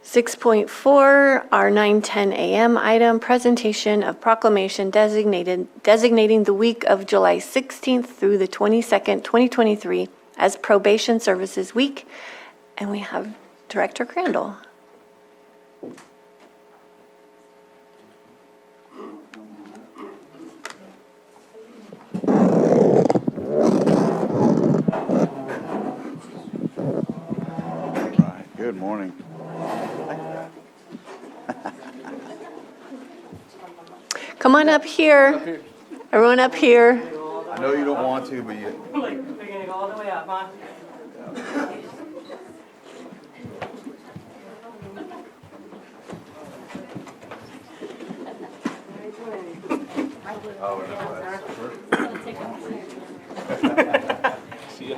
6.4, our 9:10 a.m. item, presentation of proclamation designating the week of July 16th through the 22nd, 2023 as Probation Services Week. And we have Director Crandall. Good morning. Come on up here. Everyone up here. I know you don't want to, but you... We're gonna go all the way up, huh? See ya.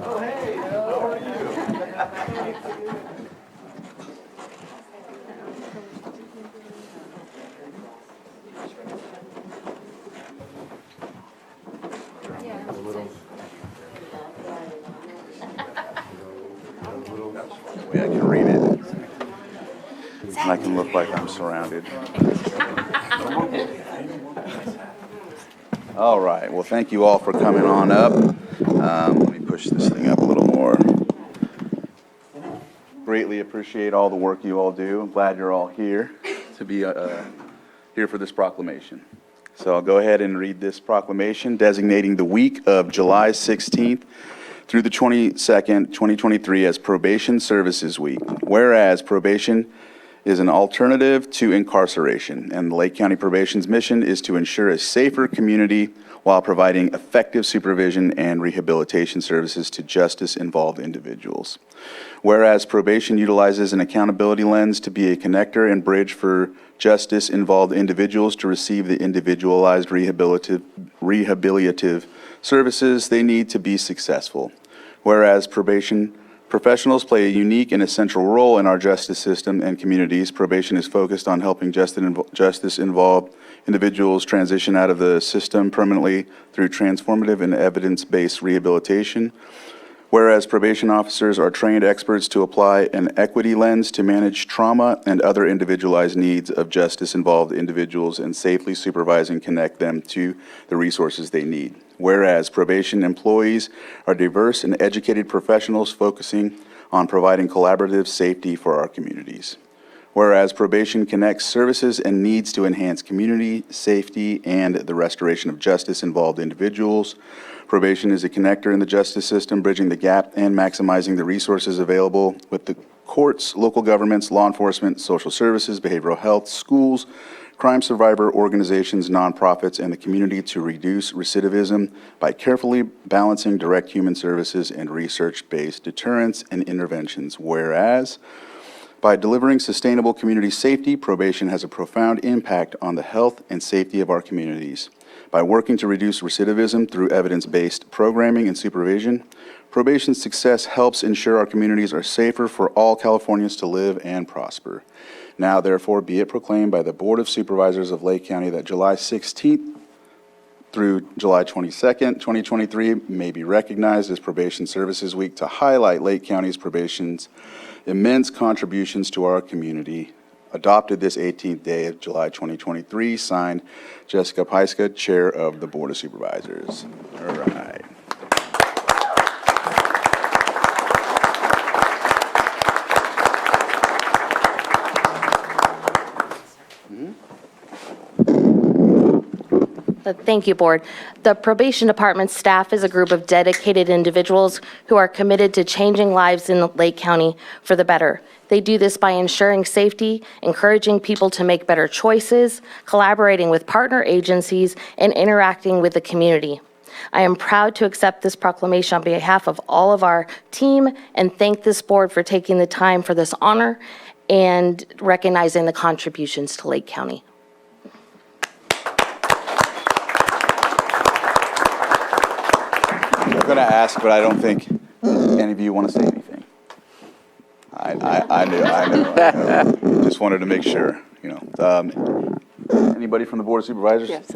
Oh, hey, how are you? Way I can read it. And I can look like I'm surrounded. All right. Well, thank you all for coming on up. Let me push this thing up a little more. Greatly appreciate all the work you all do. I'm glad you're all here to be here for this proclamation. So I'll go ahead and read this proclamation designating the week of July 16th through the 22nd, 2023 as Probation Services Week. Whereas probation is an alternative to incarceration, and the Lake County Probation's mission is to ensure a safer community while providing effective supervision and rehabilitation services to justice-involved individuals. Whereas probation utilizes an accountability lens to be a connector and bridge for justice-involved individuals to receive the individualized rehabilitative services they need to be successful. Whereas probation professionals play a unique and essential role in our justice system and communities, probation is focused on helping justice-involved individuals transition out of the system permanently through transformative and evidence-based rehabilitation. Whereas probation officers are trained experts to apply an equity lens to manage trauma and other individualized needs of justice-involved individuals and safely supervise and connect them to the resources they need. Whereas probation employees are diverse and educated professionals focusing on providing collaborative safety for our communities. Whereas probation connects services and needs to enhance community safety and the restoration of justice-involved individuals. Probation is a connector in the justice system, bridging the gap and maximizing the resources available with the courts, local governments, law enforcement, social services, behavioral health, schools, crime survivor organizations, nonprofits, and the community to reduce recidivism by carefully balancing direct human services and research-based deterrence and interventions. Whereas, by delivering sustainable community safety, probation has a profound impact on the health and safety of our communities. By working to reduce recidivism through evidence-based programming and supervision, probation's success helps ensure our communities are safer for all Californians to live and prosper. Now, therefore, be it proclaimed by the Board of Supervisors of Lake County that July 16th through July 22nd, 2023 may be recognized as Probation Services Week to highlight Lake County's probation's immense contributions to our community. Adopted this 18th day of July 2023, signed Jessica Paiska, Chair of the Board of Supervisors. All right. Thank you, Board. The Probation Department staff is a group of dedicated individuals who are committed to changing lives in Lake County for the better. They do this by ensuring safety, encouraging people to make better choices, collaborating with partner agencies, and interacting with the community. I am proud to accept this proclamation on behalf of all of our team and thank this board for taking the time for this honor and recognizing the contributions to Lake County. I'm going to ask, but I don't think any of you want to say anything. I knew. Just wanted to make sure, you know. Anybody from the Board of Supervisors? Yes.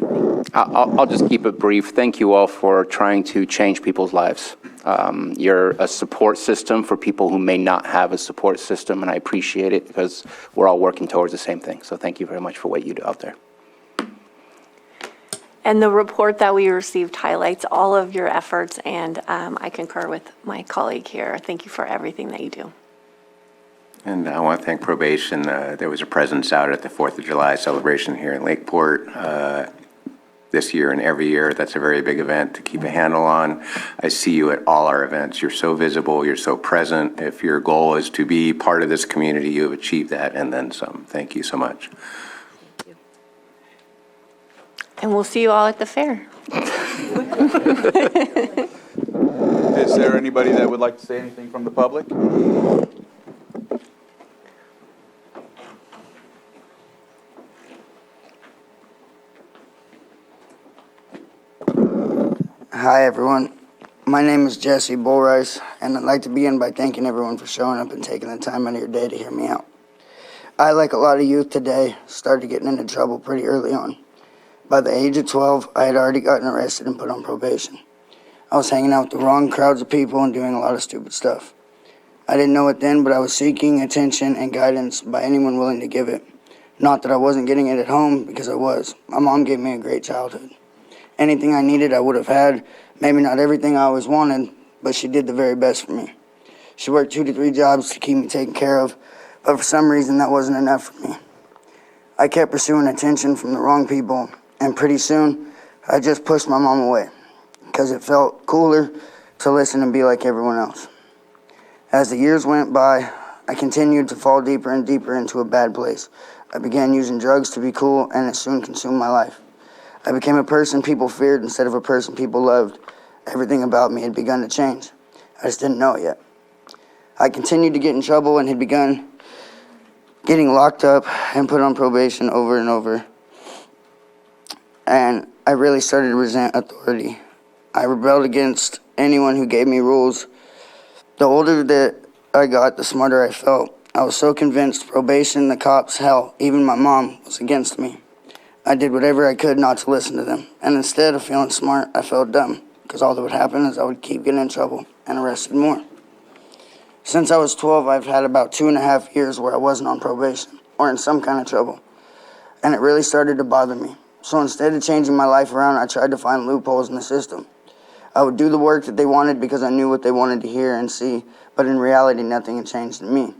I'll just keep it brief. Thank you all for trying to change people's lives. You're a support system for people who may not have a support system, and I appreciate it because we're all working towards the same thing. So thank you very much for what you do out there. And the report that we received highlights all of your efforts, and I concur with my colleague here. Thank you for everything that you do. And I want to thank Probation. There was a presence out at the 4th of July celebration here in Lakeport this year and every year. That's a very big event to keep a handle on. I see you at all our events. You're so visible. You're so present. If your goal is to be part of this community, you have achieved that and then some. Thank you so much. And we'll see you all at the fair. Is there anybody that would like to say anything from the public? Hi everyone, my name is Jesse Bullrice, and I'd like to begin by thanking everyone for showing up and taking the time out of your day to hear me out. I, like a lot of youth today, started getting into trouble pretty early on. By the age of 12, I had already gotten arrested and put on probation. I was hanging out with the wrong crowds of people and doing a lot of stupid stuff. I didn't know it then, but I was seeking attention and guidance by anyone willing to give it. Not that I wasn't getting it at home, because I was. My mom gave me a great childhood. Anything I needed, I would have had. Maybe not everything I always wanted, but she did the very best for me. She worked 2 to 3 jobs to keep me taken care of, but for some reason that wasn't enough for me. I kept pursuing attention from the wrong people, and pretty soon I just pushed my mom away because it felt cooler to listen and be like everyone else. As the years went by, I continued to fall deeper and deeper into a bad place. I began using drugs to be cool, and it soon consumed my life. I became a person people feared instead of a person people loved. Everything about me had begun to change. I just didn't know it yet. I continued to get in trouble and had begun getting locked up and put on probation over and over. And I really started to resent authority. I rebelled against anyone who gave me rules. The older that I got, the smarter I felt. I was so convinced probation, the cops, hell, even my mom was against me. I did whatever I could not to listen to them, and instead of feeling smart, I felt dumb, because all that would happen is I would keep getting in trouble and arrested more. Since I was 12, I've had about 2.5 years where I wasn't on probation, or in some kind of trouble, and it really started to bother me. So instead of changing my life around, I tried to find loopholes in the system. I would do the work that they wanted because I knew what they wanted to hear and see, but in reality, nothing had changed in me.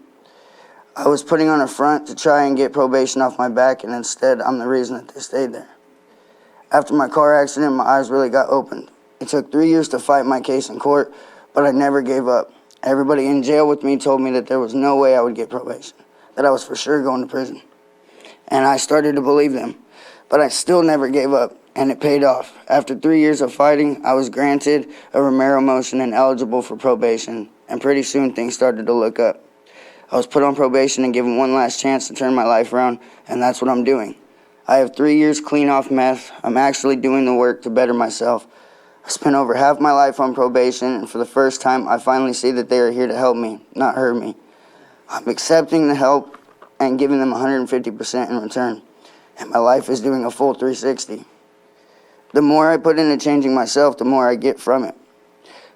I was putting on a front to try and get probation off my back, and instead, I'm the reason that they stayed there. After my car accident, my eyes really got opened. It took 3 years to fight my case in court, but I never gave up. Everybody in jail with me told me that there was no way I would get probation, that I was for sure going to prison. And I started to believe them, but I still never gave up, and it paid off. After 3 years of fighting, I was granted a Romero motion and eligible for probation, and pretty soon things started to look up. I was put on probation and given one last chance to turn my life around, and that's what I'm doing. I have 3 years clean off meth. I'm actually doing the work to better myself. I spent over half my life on probation, and for the first time, I finally see that they are here to help me, not hurt me. I'm accepting the help and giving them 150% in return, and my life is doing a full 360. The more I put into changing myself, the more I get from it.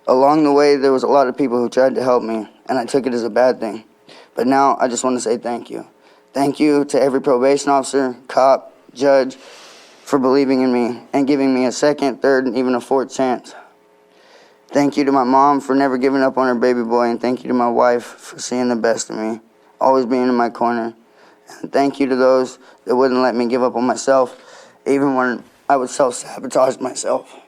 Along the way, there was a lot of people who tried to help me, and I took it as a bad thing. But now, I just want to say thank you. Thank you to every probation officer, cop, judge, for believing in me and giving me a second, third, and even a fourth chance. Thank you to my mom for never giving up on her baby boy, and thank you to my wife for seeing the best in me, always being in my corner. And thank you to those that wouldn't let me give up on myself, even when I would self-sabotage myself.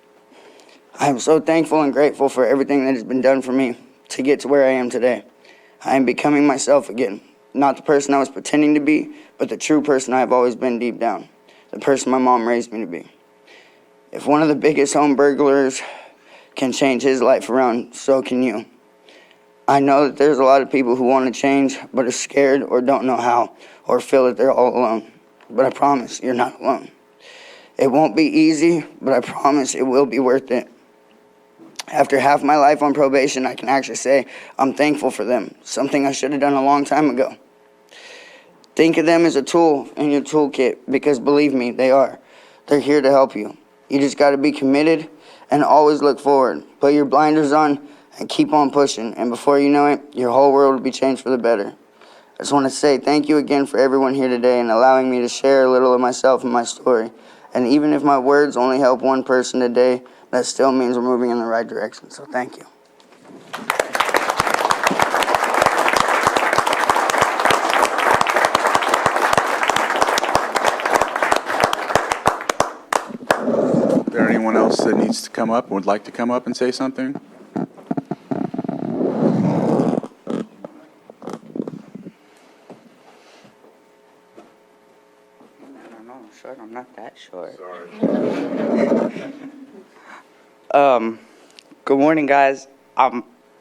I am so thankful and grateful for everything that has been done for me to get to where I am today. I am becoming myself again, not the person I was pretending to be, but the true person I have always been deep down, the person my mom raised me to be. If one of the biggest home burglars can change his life around, so can you. I know that there's a lot of people who want to change, but are scared or don't know how, or feel that they're all alone. But I promise you're not alone. It won't be easy, but I promise it will be worth it. After half my life on probation, I can actually say I'm thankful for them, something I should have done a long time ago. Think of them as a tool in your toolkit, because believe me, they are. They're here to help you. You just got to be committed and always look forward. Put your blinders on and keep on pushing. And before you know it, your whole world will be changed for the better. I just want to say thank you again for everyone here today and allowing me to share a little of myself and my story. And even if my words only help one person today, that still means we're moving in the right direction. So thank you. Is there anyone else that needs to come up and would like to come up and say something? I don't know, I'm short. I'm not that short. Good morning, guys.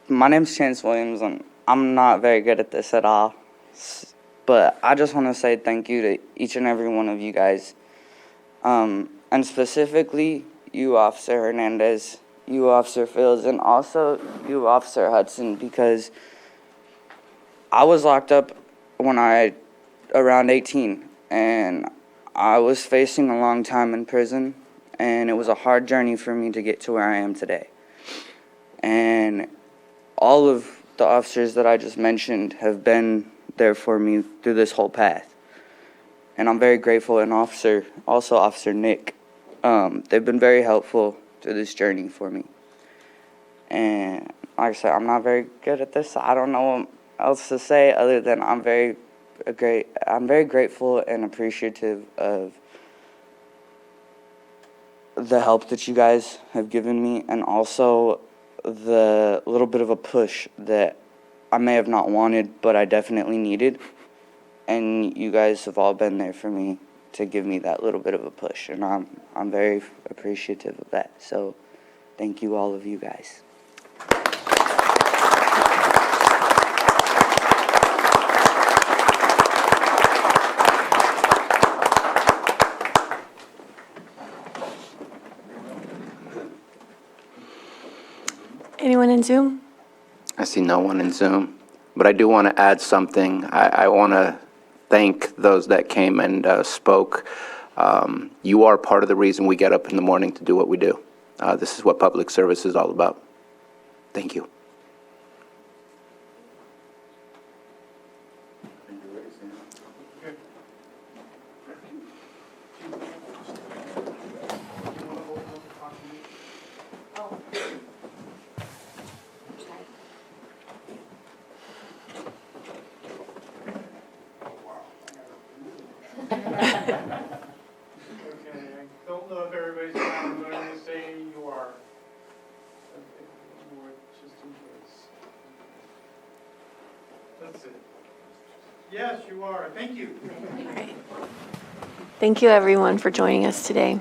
My name's Chance Williams, and I'm not very good at this at all. But I just want to say thank you to each and every one of you guys. And specifically, you, Officer Hernandez, you, Officer Fields, and also you, Officer Hudson, because I was locked up around 18, and I was facing a long time in prison, and it was a hard journey for me to get to where I am today. And all of the officers that I just mentioned have been there for me through this whole path. And I'm very grateful, and also Officer Nick. They've been very helpful through this journey for me. And like I said, I'm not very good at this. I don't know what else to say other than I'm very grateful and appreciative of the help that you guys have given me, and also the little bit of a push that I may have not wanted, but I definitely needed. And you guys have all been there for me to give me that little bit of a push, and I'm very appreciative of that. So thank you, all of you guys. Anyone in Zoom? I see no one in Zoom, but I do want to add something. I want to thank those that came and spoke. You are part of the reason we get up in the morning to do what we do. This is what public service is all about. Thank you. Okay, I don't know if everybody's around, but I'm going to say you are. Just in case. That's it. Yes, you are. Thank you. Thank you, everyone, for joining us today.